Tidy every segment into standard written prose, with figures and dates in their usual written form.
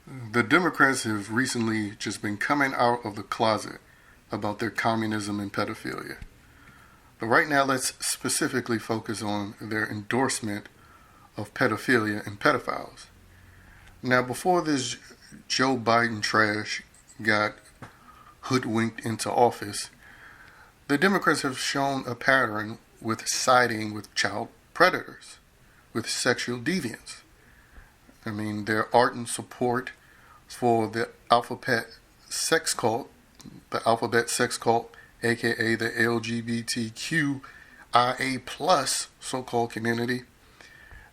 The Democrats have recently just been coming out of the closet about their communism and pedophilia. But right now, let's specifically focus on their endorsement of pedophilia and pedophiles. Now, before this Joe Biden trash got hoodwinked into office, the Democrats have shown a pattern with siding with child predators, with sexual deviants. I mean, their ardent support for the alphabet sex cult, aka the LGBTQIA plus so-called community,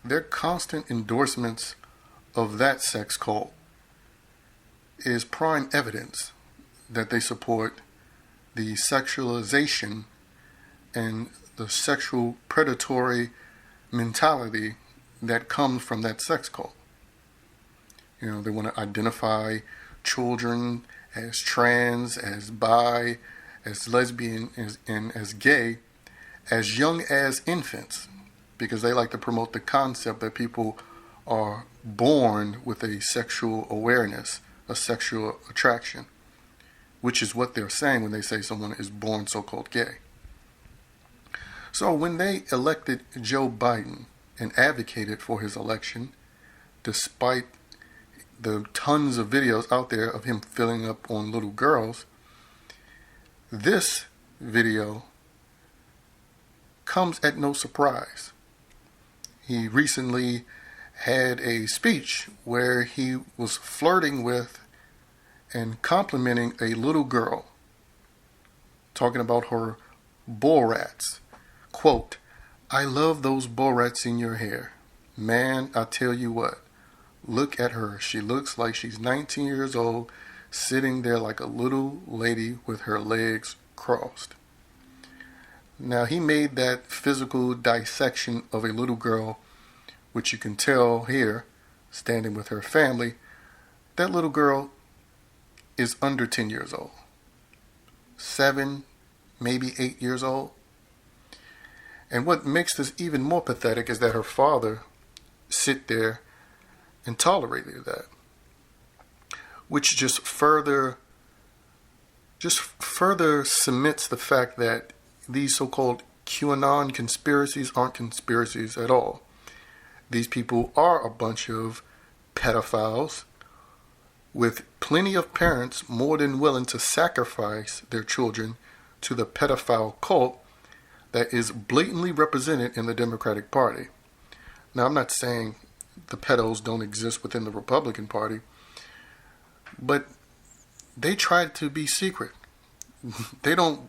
their constant endorsements of that sex cult is prime evidence that they support the sexualization and the sexual predatory mentality that comes from that sex cult. You know, they want to identify children as trans, as bi, as lesbian, and as gay, as young as infants, because they like to promote the concept that people are born with a sexual awareness, a sexual attraction, which is what they're saying when they say someone is born so-called gay. So when they elected Joe Biden and advocated for his election, despite the tons of videos out there of him filling up on little girls, this video comes at no surprise. He recently had a speech where he was flirting with and complimenting a little girl, talking about her borats. Quote, "I love those borats in your hair. Man, I tell you what, look at her. She looks like she's 19 years old, sitting there like a little lady with her legs crossed." Now, he made that physical dissection of a little girl, which you can tell here, standing with her family. That little girl is under 10 years old. 7, maybe 8 years old. And what makes this even more pathetic is that her father sit there and tolerated that, which just further cements the fact that these so-called QAnon conspiracies aren't conspiracies at all. These people are a bunch of pedophiles with plenty of parents more than willing to sacrifice their children to the pedophile cult that is blatantly represented in the Democratic Party. Now, I'm not saying the pedos don't exist within the Republican Party, but they try to be secret. They don't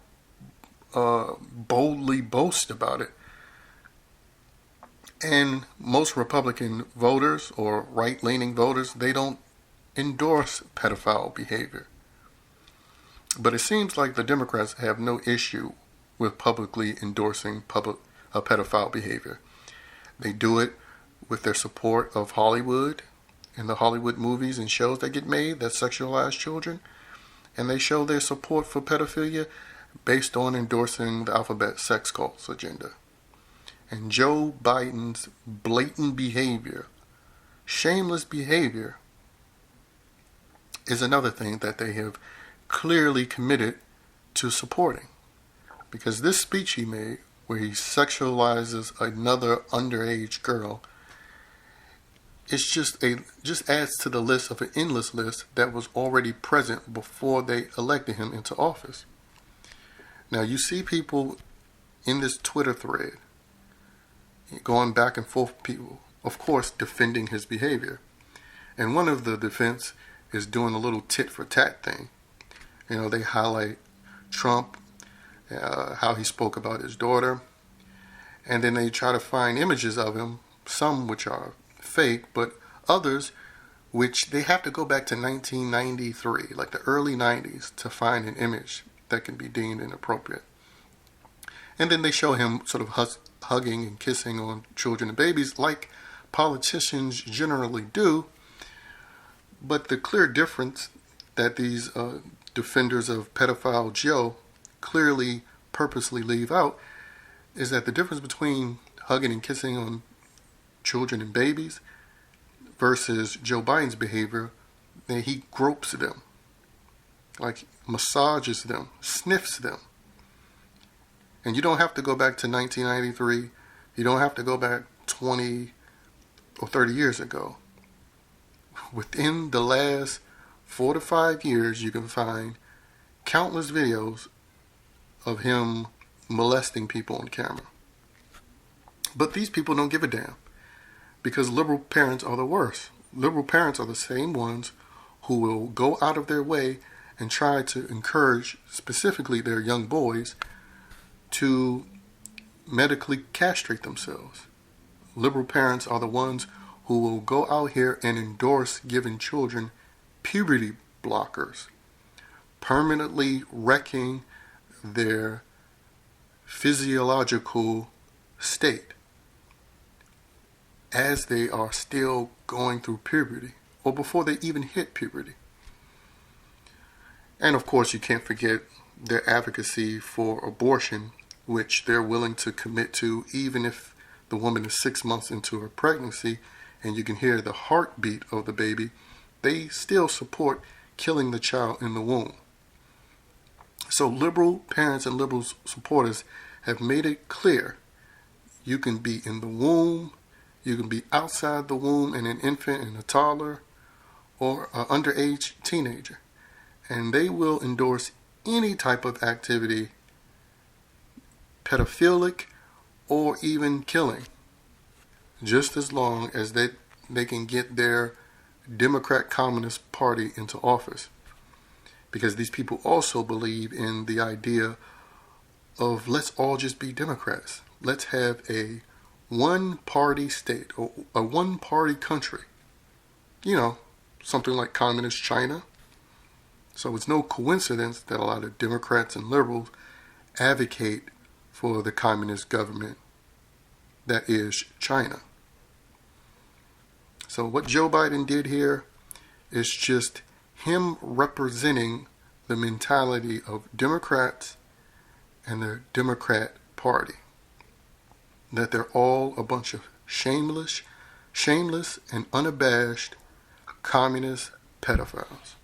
boldly boast about it. And most Republican voters or right-leaning voters, they don't endorse pedophile behavior. But it seems like the Democrats have no issue with publicly endorsing pedophile behavior. They do it with their support of Hollywood and the Hollywood movies and shows that get made that sexualize children. And they show their support for pedophilia based on endorsing the alphabet sex cult's agenda. And Joe Biden's blatant behavior, shameless behavior, is another thing that they have clearly committed to supporting. Because this speech he made, where he sexualizes another underage girl, it's just adds to the list of an endless list that was already present before they elected him into office. Now, you see people in this Twitter thread going back and forth, people, of course, defending his behavior. And one of the defense is doing a little tit for tat thing. You know, they highlight Trump, how he spoke about his daughter, and then they try to find images of him, some which are fake, but others which they have to go back to 1993, like the early 90s, to find an image that can be deemed inappropriate. And then they show him sort of hugging and kissing on children and babies like politicians generally do. But the clear difference that these defenders of pedophile Joe clearly purposely leave out is that the difference between hugging and kissing on children and babies versus Joe Biden's behavior, that he gropes them, like massages them, sniffs them. And you don't have to go back to 1993. You don't have to go back 20 or 30 years ago. Within the last 4 to 5 years, you can find countless videos of him molesting people on camera. But these people don't give a damn, because liberal parents are the worst. Liberal parents are the same ones who will go out of their way and try to encourage specifically their young boys to medically castrate themselves. Liberal parents are the ones who will go out here and endorse giving children puberty blockers, permanently wrecking their physiological state as they are still going through puberty, or before they even hit puberty. And of course, you can't forget their advocacy for abortion, which they're willing to commit to even if the woman is 6 months into her pregnancy and you can hear the heartbeat of the baby. They still support killing the child in the womb. So liberal parents and liberal supporters have made it clear you can be in the womb, you can be outside the womb and an infant and a toddler or an underage teenager. And they will endorse any type of activity, pedophilic or even killing, just as long as they can get their Democrat Communist Party into office. Because these people also believe in the idea of let's all just be Democrats. Let's have a one-party state or a one-party country. You know, something like communist China. So it's no coincidence that a lot of Democrats and liberals advocate for the communist government that is China. So what Joe Biden did here is just him representing the mentality of Democrats and the Democrat Party. That they're all a bunch of shameless and unabashed communist pedophiles.